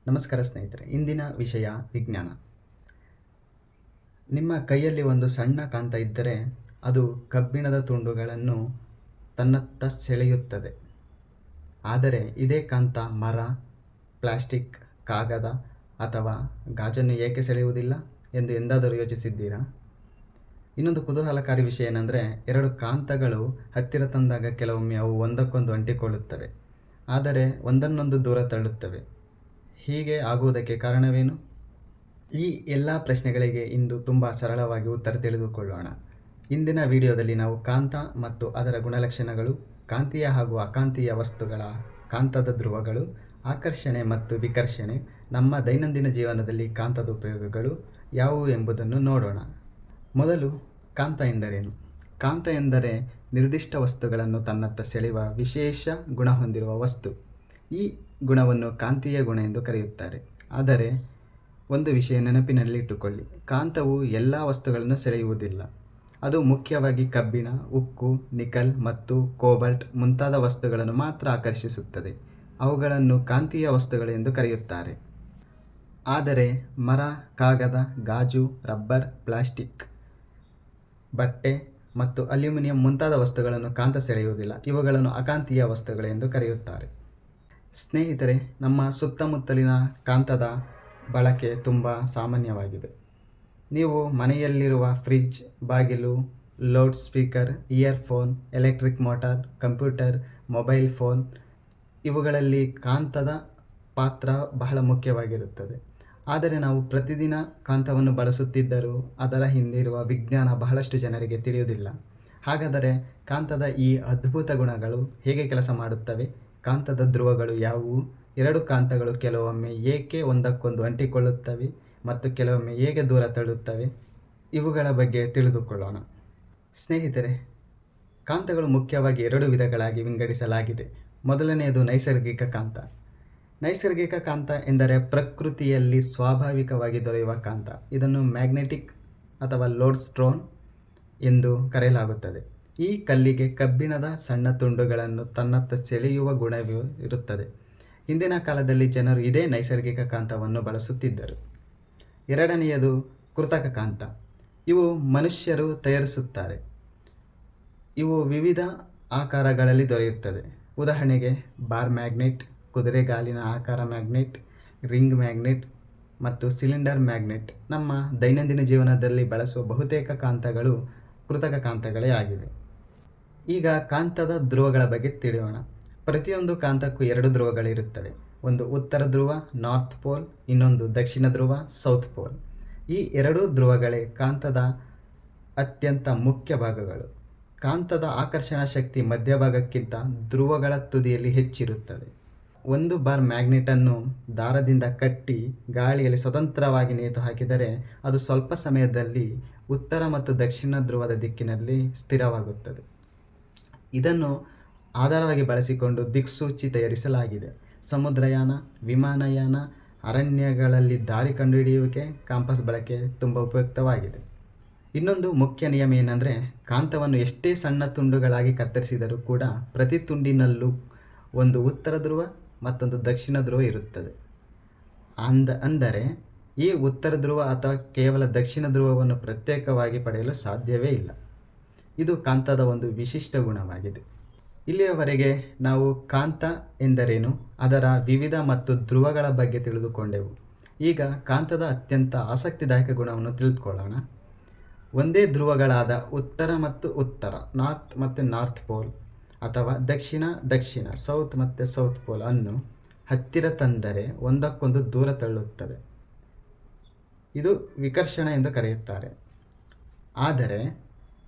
ನಮಸ್ಕಾರ ಸ್ನೇಹಿತರೆ. ಇಂದಿನ ವಿಷಯ ವಿಜ್ಞಾನ. ನಿಮ್ಮ ಕೈಯಲ್ಲಿ ಒಂದು ಸಣ್ಣ ಕಾಂತ ಇದ್ದರೆ ಅದು ಕಬ್ಬಿಣದ ತುಂಡುಗಳನ್ನು ತನ್ನತ್ತ ಸೆಳೆಯುತ್ತದೆ. ಆದರೆ ಇದೇ ಕಾಂತ ಮರ, ಪ್ಲಾಸ್ಟಿಕ್, ಕಾಗದ ಅಥವಾ ಗಾಜನ್ನು ಏಕೆ ಸೆಳೆಯುವುದಿಲ್ಲ ಎಂದು ಎಂದಾದರೂ ಯೋಚಿಸಿದ್ದೀರಾ? ಇನ್ನೊಂದು ಕುತೂಹಲಕಾರಿ ವಿಷಯ ಏನೆಂದರೆ, ಎರಡು ಕಾಂತಗಳು ಹತ್ತಿರ ತಂದಾಗ ಕೆಲವೊಮ್ಮೆ ಅವು ಒಂದಕ್ಕೊಂದು ಅಂಟಿಕೊಳ್ಳುತ್ತವೆ, ಆದರೆ ಒಂದನ್ನೊಂದು ದೂರ ತಳ್ಳುತ್ತವೆ. ಹೀಗೆ ಆಗುವುದಕ್ಕೆ ಕಾರಣವೇನು? ಈ ಎಲ್ಲ ಪ್ರಶ್ನೆಗಳಿಗೆ ಇಂದು ತುಂಬ ಸರಳವಾಗಿ ಉತ್ತರ ತಿಳಿದುಕೊಳ್ಳೋಣ. ಇಂದಿನ ವಿಡಿಯೋದಲ್ಲಿ ನಾವು ಕಾಂತ ಮತ್ತು ಅದರ ಗುಣಲಕ್ಷಣಗಳು, ಕಾಂತೀಯ ಹಾಗೂ ಅಕಾಂತೀಯ ವಸ್ತುಗಳ ಕಾಂತದ ಧ್ರುವಗಳು, ಆಕರ್ಷಣೆ ಮತ್ತು ವಿಕರ್ಷಣೆ, ನಮ್ಮ ದೈನಂದಿನ ಜೀವನದಲ್ಲಿ ಕಾಂತದ ಉಪಯೋಗಗಳು ಯಾವುವು ಎಂಬುದನ್ನು ನೋಡೋಣ. ಮೊದಲು, ಕಾಂತ ಎಂದರೇನು? ಕಾಂತ ಎಂದರೆ ನಿರ್ದಿಷ್ಟ ವಸ್ತುಗಳನ್ನು ತನ್ನತ್ತ ಸೆಳೆಯುವ ವಿಶೇಷ ಗುಣ ಹೊಂದಿರುವ ವಸ್ತು. ಈ ಗುಣವನ್ನು ಕಾಂತೀಯ ಗುಣ ಎಂದು ಕರೆಯುತ್ತಾರೆ. ಆದರೆ ಒಂದು ವಿಷಯ ನೆನಪಿನಲ್ಲಿಟ್ಟುಕೊಳ್ಳಿ, ಕಾಂತವು ಎಲ್ಲ ವಸ್ತುಗಳನ್ನು ಸೆಳೆಯುವುದಿಲ್ಲ. ಅದು ಮುಖ್ಯವಾಗಿ ಕಬ್ಬಿಣ, ಉಕ್ಕು, ನಿಕಲ್ ಮತ್ತು ಕೋಬಾಲ್ಟ್ ಮುಂತಾದ ವಸ್ತುಗಳನ್ನು ಮಾತ್ರ ಆಕರ್ಷಿಸುತ್ತದೆ. ಅವುಗಳನ್ನು ಕಾಂತೀಯ ವಸ್ತುಗಳು ಎಂದು ಕರೆಯುತ್ತಾರೆ. ಆದರೆ ಮರ, ಕಾಗದ, ಗಾಜು, ರಬ್ಬರ್, ಪ್ಲಾಸ್ಟಿಕ್, ಬಟ್ಟೆ ಮತ್ತು ಅಲ್ಯೂಮಿನಿಯಂ ಮುಂತಾದ ವಸ್ತುಗಳನ್ನು ಕಾಂತ ಸೆಳೆಯುವುದಿಲ್ಲ. ಇವುಗಳನ್ನು ಅಕಾಂತೀಯ ವಸ್ತುಗಳು ಎಂದು ಕರೆಯುತ್ತಾರೆ. ಸ್ನೇಹಿತರೆ, ನಮ್ಮ ಸುತ್ತಮುತ್ತಲಿನ ಕಾಂತದ ಬಳಕೆ ತುಂಬ ಸಾಮಾನ್ಯವಾಗಿದೆ. ನೀವು ಮನೆಯಲ್ಲಿರುವ ಫ್ರಿಡ್ಜ್, ಬಾಗಿಲು, loud speaker, earphone, electric motor, computer, mobile phone ಇವುಗಳಲ್ಲಿ ಕಾಂತದ ಪಾತ್ರ ಬಹಳ ಮುಖ್ಯವಾಗಿರುತ್ತದೆ. ಆದರೆ ನಾವು ಪ್ರತಿದಿನ ಕಾಂತವನ್ನು ಬಳಸುತ್ತಿದ್ದರೂ ಅದರ ಹಿಂದಿರುವ ವಿಜ್ಞಾನ ಬಹಳಷ್ಟು ಜನರಿಗೆ ತಿಳಿಯುವುದಿಲ್ಲ. ಹಾಗಾದರೆ ಕಾಂತದ ಈ ಅದ್ಭುತ ಗುಣಗಳು ಹೇಗೆ ಕೆಲಸ ಮಾಡುತ್ತವೆ? ಕಾಂತದ ಧ್ರುವಗಳು ಯಾವುವು? ಎರಡು ಕಾಂತಗಳು ಕೆಲವೊಮ್ಮೆ ಏಕೆ ಒಂದಕ್ಕೊಂದು ಅಂಟಿಕೊಳ್ಳುತ್ತವೆ ಮತ್ತು ಕೆಲವೊಮ್ಮೆ ಹೇಗೆ ದೂರ ತಳ್ಳುತ್ತವೆ? ಇವುಗಳ ಬಗ್ಗೆ ತಿಳಿದುಕೊಳ್ಳೋಣ. ಸ್ನೇಹಿತರೆ, ಕಾಂತಗಳು ಮುಖ್ಯವಾಗಿ ಎರಡು ವಿಧಗಳಾಗಿ ವಿಂಗಡಿಸಲಾಗಿದೆ. ಮೊದಲನೆಯದು ನೈಸರ್ಗಿಕ ಕಾಂತ. ನೈಸರ್ಗಿಕ ಕಾಂತ ಎಂದರೆ ಪ್ರಕೃತಿಯಲ್ಲಿ ಸ್ವಾಭಾವಿಕವಾಗಿ ದೊರೆಯುವ ಕಾಂತ. ಇದನ್ನು ಮ್ಯಾಗ್ನೆಟಿಕ್ ಅಥವಾ ಲೋಡ್ಸ್ಟೋನ್ ಎಂದು ಕರೆಯಲಾಗುತ್ತದೆ. ಈ ಕಲ್ಲಿಗೆ ಕಬ್ಬಿಣದ ಸಣ್ಣ ತುಂಡುಗಳನ್ನು ತನ್ನತ್ತ ಸೆಳೆಯುವ ಗುಣವಿರುತ್ತದೆ. ಹಿಂದಿನ ಕಾಲದಲ್ಲಿ ಜನರು ಇದೇ ನೈಸರ್ಗಿಕ ಕಾಂತವನ್ನು ಬಳಸುತ್ತಿದ್ದರು. ಎರಡನೆಯದು ಕೃತಕ ಕಾಂತ. ಇವು ಮನುಷ್ಯರು ತಯಾರಿಸುತ್ತಾರೆ. ಇವು ವಿವಿಧ ಆಕಾರಗಳಲ್ಲಿ ದೊರೆಯುತ್ತದೆ. ಉದಾಹರಣೆಗೆ ಬಾರ್ ಮ್ಯಾಗ್ನೆಟ್, ಕುದುರೆಗಾಲಿನ ಆಕಾರ ಮ್ಯಾಗ್ನೆಟ್, ರಿಂಗ್ ಮ್ಯಾಗ್ನೆಟ್ ಮತ್ತು ಸಿಲಿಂಡರ್ ಮ್ಯಾಗ್ನೆಟ್. ನಮ್ಮ ದೈನಂದಿನ ಜೀವನದಲ್ಲಿ ಬಳಸುವ ಬಹುತೇಕ ಕಾಂತಗಳು ಕೃತಕ ಕಾಂತಗಳೇ ಆಗಿವೆ. ಈಗ ಕಾಂತದ ಧ್ರುವಗಳ ಬಗ್ಗೆ ತಿಳಿಯೋಣ. ಪ್ರತಿಯೊಂದು ಕಾಂತಕ್ಕೂ ಎರಡು ಧ್ರುವಗಳಿರುತ್ತವೆ. ಒಂದು ಉತ್ತರ ಧ್ರುವ ನಾರ್ತ್ ಪೋಲ್, ಇನ್ನೊಂದು ದಕ್ಷಿಣ ಧ್ರುವ ಸೌತ್ ಪೋಲ್. ಈ ಎರಡೂ ಧ್ರುವಗಳೇ ಕಾಂತದ ಅತ್ಯಂತ ಮುಖ್ಯ ಭಾಗಗಳು. ಕಾಂತದ ಆಕರ್ಷಣಾ ಶಕ್ತಿ ಮಧ್ಯಭಾಗಕ್ಕಿಂತ ಧ್ರುವಗಳ ತುದಿಯಲ್ಲಿ ಹೆಚ್ಚಿರುತ್ತದೆ. ಒಂದು ಬಾರ್ ಮ್ಯಾಗ್ನೆಟನ್ನು ದಾರದಿಂದ ಕಟ್ಟಿ ಗಾಳಿಯಲ್ಲಿ ಸ್ವತಂತ್ರವಾಗಿ ನೇತು ಹಾಕಿದರೆ ಅದು ಸ್ವಲ್ಪ ಸಮಯದಲ್ಲಿ ಉತ್ತರ ಮತ್ತು ದಕ್ಷಿಣ ಧ್ರುವದ ದಿಕ್ಕಿನಲ್ಲಿ ಸ್ಥಿರವಾಗುತ್ತದೆ. ಇದನ್ನು ಆಧಾರವಾಗಿ ಬಳಸಿಕೊಂಡು ದಿಕ್ಸೂಚಿ ತಯಾರಿಸಲಾಗಿದೆ. ಸಮುದ್ರಯಾನ, ವಿಮಾನಯಾನ, ಅರಣ್ಯಗಳಲ್ಲಿ ದಾರಿ ಕಂಡುಹಿಡಿಯುವಿಕೆ, ಕಾಂಪಾಸ್ ಬಳಕೆ ತುಂಬ ಉಪಯುಕ್ತವಾಗಿದೆ. ಇನ್ನೊಂದು ಮುಖ್ಯ ನಿಯಮ ಏನೆಂದರೆ, ಕಾಂತವನ್ನು ಎಷ್ಟೇ ಸಣ್ಣ ತುಂಡುಗಳಾಗಿ ಕತ್ತರಿಸಿದರೂ ಕೂಡ ಪ್ರತಿ ತುಂಡಿನಲ್ಲೂ ಒಂದು ಉತ್ತರ ಧ್ರುವ ಮತ್ತೊಂದು ದಕ್ಷಿಣ ಧ್ರುವ ಇರುತ್ತದೆ. ಅಂದರೆ ಈ ಉತ್ತರ ಧ್ರುವ ಅಥವಾ ಕೇವಲ ದಕ್ಷಿಣ ಧ್ರುವವನ್ನು ಪ್ರತ್ಯೇಕವಾಗಿ ಪಡೆಯಲು ಸಾಧ್ಯವೇ ಇಲ್ಲ. ಇದು ಕಾಂತದ ಒಂದು ವಿಶಿಷ್ಟ ಗುಣವಾಗಿದೆ. ಇಲ್ಲಿಯವರೆಗೆ ನಾವು ಕಾಂತ ಎಂದರೇನು, ಅದರ ವಿವಿಧ ಮತ್ತು ಧ್ರುವಗಳ ಬಗ್ಗೆ ತಿಳಿದುಕೊಂಡೆವು. ಈಗ ಕಾಂತದ ಅತ್ಯಂತ ಆಸಕ್ತಿದಾಯಕ ಗುಣವನ್ನು ತಿಳಿದುಕೊಳ್ಳೋಣ. ಒಂದೇ ಧ್ರುವಗಳಾದ ಉತ್ತರ ಮತ್ತು ಉತ್ತರ, ನಾರ್ತ್ ಮತ್ತು ನಾರ್ತ್ ಪೋಲ್, ಅಥವಾ ದಕ್ಷಿಣ ದಕ್ಷಿಣ, ಸೌತ್ ಮತ್ತು ಸೌತ್ ಪೋಲ್ ಅನ್ನು ಹತ್ತಿರ ತಂದರೆ ಒಂದಕ್ಕೊಂದು ದೂರ ತಳ್ಳುತ್ತವೆ. ಇದು ವಿಕರ್ಷಣ ಎಂದು ಕರೆಯುತ್ತಾರೆ. ಆದರೆ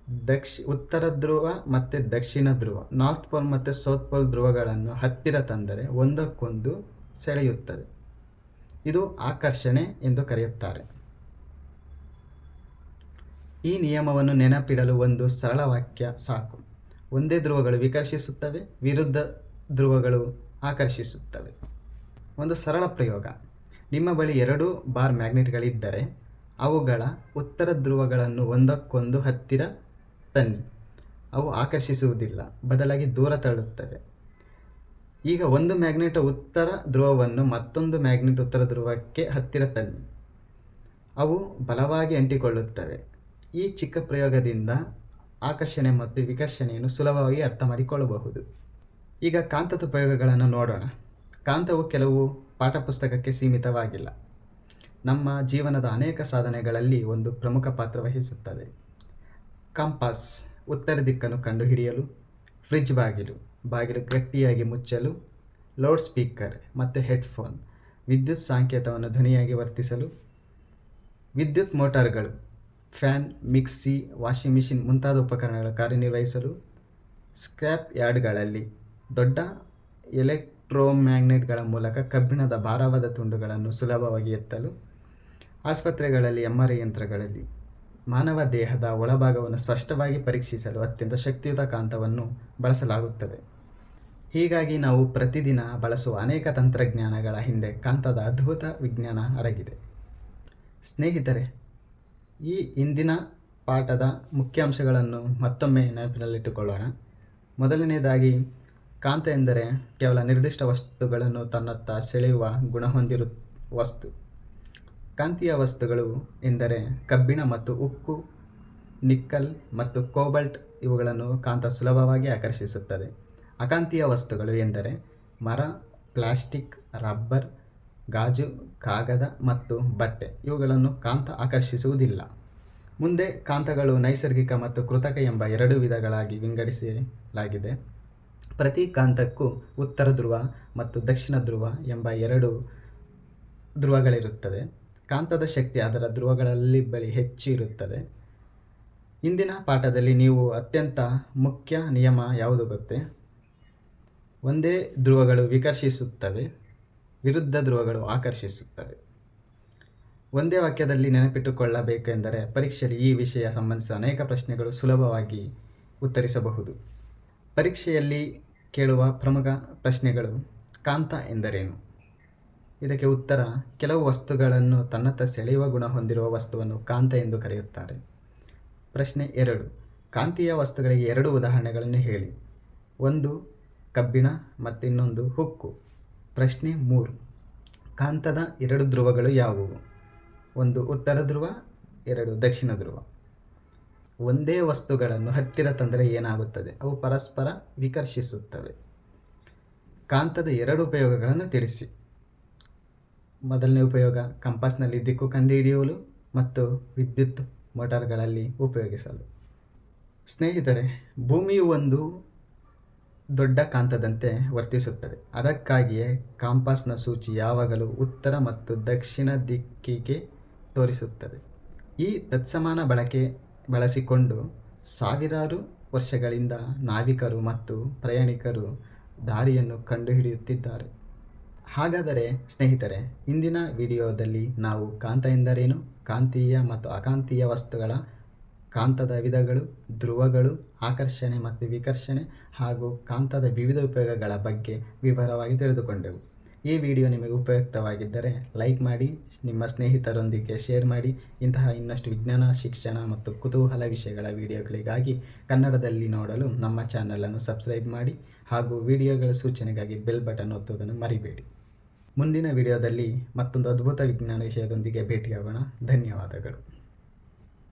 ಉತ್ತರ ಧ್ರುವ ಮತ್ತು ದಕ್ಷಿಣ ಧ್ರುವ, ನಾರ್ತ್ ಪೋಲ್ ಮತ್ತು ಸೌತ್ ಪೋಲ್ ಧ್ರುವಗಳನ್ನು ಹತ್ತಿರ ತಂದರೆ ಒಂದಕ್ಕೊಂದು ಸೆಳೆಯುತ್ತದೆ. ಇದು ಆಕರ್ಷಣೆ ಎಂದು ಕರೆಯುತ್ತಾರೆ. ಈ ನಿಯಮವನ್ನು ನೆನಪಿಡಲು ಒಂದು ಸರಳ ವಾಕ್ಯ ಸಾಕು. ಒಂದೇ ಧ್ರುವಗಳು ವಿಕರ್ಷಿಸುತ್ತವೆ, ವಿರುದ್ಧ ಧ್ರುವಗಳು ಆಕರ್ಷಿಸುತ್ತವೆ. ಒಂದು ಸರಳ ಪ್ರಯೋಗ. ನಿಮ್ಮ ಬಳಿ ಎರಡು ಬಾರ್ ಮ್ಯಾಗ್ನೆಟ್ಗಳಿದ್ದರೆ ಅವುಗಳ ಉತ್ತರ ಧ್ರುವಗಳನ್ನು ಒಂದಕ್ಕೊಂದು ಹತ್ತಿರ ತನ್ನಿ. ಅವು ಆಕರ್ಷಿಸುವುದಿಲ್ಲ, ಬದಲಾಗಿ ದೂರ ತಳ್ಳುತ್ತವೆ. ಈಗ ಒಂದು ಮ್ಯಾಗ್ನೆಟ್ ಉತ್ತರ ಧ್ರುವವನ್ನು ಮತ್ತೊಂದು ಮ್ಯಾಗ್ನೆಟ್ ಉತ್ತರ ಧ್ರುವಕ್ಕೆ ಹತ್ತಿರ ತನ್ನಿ. ಅವು ಬಲವಾಗಿ ಅಂಟಿಕೊಳ್ಳುತ್ತವೆ. ಈ ಚಿಕ್ಕ ಪ್ರಯೋಗದಿಂದ ಆಕರ್ಷಣೆ ಮತ್ತು ವಿಕರ್ಷಣೆಯನ್ನು ಸುಲಭವಾಗಿ ಅರ್ಥ ಮಾಡಿಕೊಳ್ಳಬಹುದು. ಈಗ ಕಾಂತದ ಉಪಯೋಗಗಳನ್ನು ನೋಡೋಣ. ಕಾಂತವು ಕೆಲವು ಪಾಠಪುಸ್ತಕಕ್ಕೆ ಸೀಮಿತವಾಗಿಲ್ಲ. ನಮ್ಮ ಜೀವನದ ಅನೇಕ ಸಾಧನೆಗಳಲ್ಲಿ ಒಂದು ಪ್ರಮುಖ ಪಾತ್ರ ವಹಿಸುತ್ತದೆ. ಕಂಪಾಸ್ ಉತ್ತರ ದಿಕ್ಕನ್ನು ಕಂಡುಹಿಡಿಯಲು, ಫ್ರಿಡ್ಜ್ ಬಾಗಿಲು ಗಟ್ಟಿಯಾಗಿ ಮುಚ್ಚಲು, ಲೌಡ್ ಸ್ಪೀಕರ್ ಮತ್ತು ಹೆಡ್ಫೋನ್ ವಿದ್ಯುತ್ ಸಂಕೇತವನ್ನು ಧ್ವನಿಯಾಗಿ ವರ್ತಿಸಲು, ವಿದ್ಯುತ್ ಮೋಟಾರ್ಗಳು ಫ್ಯಾನ್, ಮಿಕ್ಸಿ, ವಾಷಿಂಗ್ ಮಿಷಿನ್ ಮುಂತಾದ ಉಪಕರಣಗಳ ಕಾರ್ಯನಿರ್ವಹಿಸಲು, ಸ್ಕ್ರ್ಯಾಪ್ ಯಾರ್ಡ್ಗಳಲ್ಲಿ ದೊಡ್ಡ ಎಲೆಕ್ಟ್ರೋಮ್ಯಾಗ್ನೆಟ್ಗಳ ಮೂಲಕ ಕಬ್ಬಿಣದ ಭಾರವಾದ ತುಂಡುಗಳನ್ನು ಸುಲಭವಾಗಿ ಎತ್ತಲು, ಆಸ್ಪತ್ರೆಗಳಲ್ಲಿ MRI ಯಂತ್ರಗಳಲ್ಲಿ ಮಾನವ ದೇಹದ ಒಳಭಾಗವನ್ನು ಸ್ಪಷ್ಟವಾಗಿ ಪರೀಕ್ಷಿಸಲು ಅತ್ಯಂತ ಶಕ್ತಿಯುತ ಕಾಂತವನ್ನು ಬಳಸಲಾಗುತ್ತದೆ. ಹೀಗಾಗಿ ನಾವು ಪ್ರತಿದಿನ ಬಳಸುವ ಅನೇಕ ತಂತ್ರಜ್ಞಾನಗಳ ಹಿಂದೆ ಕಾಂತದ ಅದ್ಭುತ ವಿಜ್ಞಾನ ಅಡಗಿದೆ. ಸ್ನೇಹಿತರೆ, ಈ ಇಂದಿನ ಪಾಠದ ಮುಖ್ಯಾಂಶಗಳನ್ನು ಮತ್ತೊಮ್ಮೆ ನೆನಪಿನಲ್ಲಿಟ್ಟುಕೊಳ್ಳೋಣ. ಮೊದಲನೆಯದಾಗಿ, ಕಾಂತ ಎಂದರೆ ಕೇವಲ ನಿರ್ದಿಷ್ಟ ವಸ್ತುಗಳನ್ನು ತನ್ನತ್ತ ಸೆಳೆಯುವ ಗುಣ ಹೊಂದಿರುವ ವಸ್ತು. ಕಾಂತೀಯ ವಸ್ತುಗಳು ಎಂದರೆ ಕಬ್ಬಿಣ ಮತ್ತು ಉಕ್ಕು, ನಿಕ್ಕಲ್ ಮತ್ತು ಕೋಬಾಲ್ಟ್. ಇವುಗಳನ್ನು ಕಾಂತ ಸುಲಭವಾಗಿ ಆಕರ್ಷಿಸುತ್ತದೆ. ಅಕಾಂತೀಯ ವಸ್ತುಗಳು ಎಂದರೆ ಮರ, ಪ್ಲಾಸ್ಟಿಕ್, ರಬ್ಬರ್, ಗಾಜು, ಕಾಗದ ಮತ್ತು ಬಟ್ಟೆ. ಇವುಗಳನ್ನು ಕಾಂತ ಆಕರ್ಷಿಸುವುದಿಲ್ಲ. ಮುಂದೆ ಕಾಂತಗಳು ನೈಸರ್ಗಿಕ ಮತ್ತು ಕೃತಕ ಎಂಬ 2 ವಿಧಗಳಾಗಿ ವಿಂಗಡಿಸಲಾಗಿದೆ. ಪ್ರತಿ ಕಾಂತಕ್ಕೂ ಉತ್ತರ ಧ್ರುವ ಮತ್ತು ದಕ್ಷಿಣ ಧ್ರುವ ಎಂಬ 2 ಧ್ರುವಗಳಿರುತ್ತದೆ. ಕಾಂತದ ಶಕ್ತಿ ಅದರ ಧ್ರುವಗಳಲ್ಲಿ ಬಳಿ ಹೆಚ್ಚು ಇರುತ್ತದೆ. ಇಂದಿನ ಪಾಠದಲ್ಲಿ ನೀವು ಅತ್ಯಂತ ಮುಖ್ಯ ನಿಯಮ ಯಾವುದು ಗೊತ್ತೇ? ಒಂದೇ ಧ್ರುವಗಳು ವಿಕರ್ಷಿಸುತ್ತವೆ, ವಿರುದ್ಧ ಧ್ರುವಗಳು ಆಕರ್ಷಿಸುತ್ತವೆ. ಒಂದೇ ವಾಕ್ಯದಲ್ಲಿ ನೆನಪಿಟ್ಟುಕೊಳ್ಳಬೇಕೆಂದರೆ ಪರೀಕ್ಷೆಯಲ್ಲಿ ಈ ವಿಷಯ ಸಂಬಂಧಿಸಿದ ಅನೇಕ ಪ್ರಶ್ನೆಗಳು ಸುಲಭವಾಗಿ ಉತ್ತರಿಸಬಹುದು. ಪರೀಕ್ಷೆಯಲ್ಲಿ ಕೇಳುವ ಪ್ರಮುಖ ಪ್ರಶ್ನೆಗಳು: ಕಾಂತ ಎಂದರೇನು? ಇದಕ್ಕೆ ಉತ್ತರ: ಕೆಲವು ವಸ್ತುಗಳನ್ನು ತನ್ನತ್ತ ಸೆಳೆಯುವ ಗುಣ ಹೊಂದಿರುವ ವಸ್ತುವನ್ನು ಕಾಂತ ಎಂದು ಕರೆಯುತ್ತಾರೆ. ಪ್ರಶ್ನೆ 2: ಕಾಂತೀಯ ವಸ್ತುಗಳಿಗೆ 2 ಉದಾಹರಣೆಗಳನ್ನು ಹೇಳಿ. ಒಂದು ಕಬ್ಬಿಣ ಮತ್ತು ಇನ್ನೊಂದು ಉಕ್ಕು. ಪ್ರಶ್ನೆ 3: ಕಾಂತದ 2 ಧ್ರುವಗಳು ಯಾವುವು? ಒಂದು ಉತ್ತರ ಧ್ರುವ, 2 ದಕ್ಷಿಣ ಧ್ರುವ. ಒಂದೇ ವಸ್ತುಗಳನ್ನು ಹತ್ತಿರ ತಂದರೆ ಏನಾಗುತ್ತದೆ? ಅವು ಪರಸ್ಪರ ವಿಕರ್ಷಿಸುತ್ತವೆ. ಕಾಂತದ 2 ಉಪಯೋಗಗಳನ್ನು ತಿಳಿಸಿ. ಮೊದಲನೇ ಉಪಯೋಗ: ಕಂಪಾಸ್ನಲ್ಲಿ ದಿಕ್ಕು ಕಂಡುಹಿಡಿಯಲು ಮತ್ತು ವಿದ್ಯುತ್ ಮೋಟಾರ್ಗಳಲ್ಲಿ ಉಪಯೋಗಿಸಲು. ಸ್ನೇಹಿತರೆ, ಭೂಮಿಯು ಒಂದು ದೊಡ್ಡ ಕಾಂತದಂತೆ ವರ್ತಿಸುತ್ತದೆ. ಅದಕ್ಕಾಗಿಯೇ ಕಂಪಾಸ್ನ ಸೂಚಿ ಯಾವಾಗಲೂ ಉತ್ತರ ಮತ್ತು ದಕ್ಷಿಣ ದಿಕ್ಕಿಗೆ ತೋರಿಸುತ್ತದೆ. ಈ ತತ್ಸಮಾನ ಬಳಸಿಕೊಂಡು ಸಾವಿರಾರು ವರ್ಷಗಳಿಂದ ನಾವಿಕರು ಮತ್ತು ಪ್ರಯಾಣಿಕರು ದಾರಿಯನ್ನು ಕಂಡುಹಿಡಿಯುತ್ತಿದ್ದಾರೆ. ಹಾಗಾದರೆ ಸ್ನೇಹಿತರೆ, ಇಂದಿನ ವಿಡಿಯೋದಲ್ಲಿ ನಾವು ಕಾಂತ ಎಂದರೇನು, ಕಾಂತೀಯ ಮತ್ತು ಅಕಾಂತೀಯ ವಸ್ತುಗಳ ಕಾಂತದ ವಿಧಗಳು, ಧ್ರುವಗಳು, ಆಕರ್ಷಣೆ ಮತ್ತು ವಿಕರ್ಷಣೆ ಹಾಗೂ ಕಾಂತದ ವಿವಿಧ ಉಪಯೋಗಗಳ ಬಗ್ಗೆ ವಿವರವಾಗಿ ತಿಳಿದುಕೊಂಡೆವು. ಈ ವಿಡಿಯೋ ನಿಮಗೆ ಉಪಯುಕ್ತವಾಗಿದ್ದರೆ ಲೈಕ್ ಮಾಡಿ, ನಿಮ್ಮ ಸ್ನೇಹಿತರೊಂದಿಗೆ ಶೇರ್ ಮಾಡಿ. ಇಂತಹ ಇನ್ನಷ್ಟು ವಿಜ್ಞಾನ, ಶಿಕ್ಷಣ ಮತ್ತು ಕುತೂಹಲ ವಿಷಯಗಳ ವಿಡಿಯೋಗಳಿಗಾಗಿ ಕನ್ನಡದಲ್ಲಿ ನೋಡಲು ನಮ್ಮ ಚಾನಲನ್ನು ಸಬ್ಸ್ಕ್ರೈಬ್ ಮಾಡಿ ಹಾಗೂ ವಿಡಿಯೋಗಳ ಸೂಚನೆಗಾಗಿ ಬೆಲ್ ಬಟನ್ ಒತ್ತುವುದನ್ನು ಮರಿಬೇಡಿ. ಮುಂದಿನ ವಿಡಿಯೋದಲ್ಲಿ ಮತ್ತೊಂದು ಅದ್ಭುತ ವಿಜ್ಞಾನ ವಿಷಯದೊಂದಿಗೆ ಭೇಟಿಯಾಗೋಣ. ಧನ್ಯವಾದಗಳು.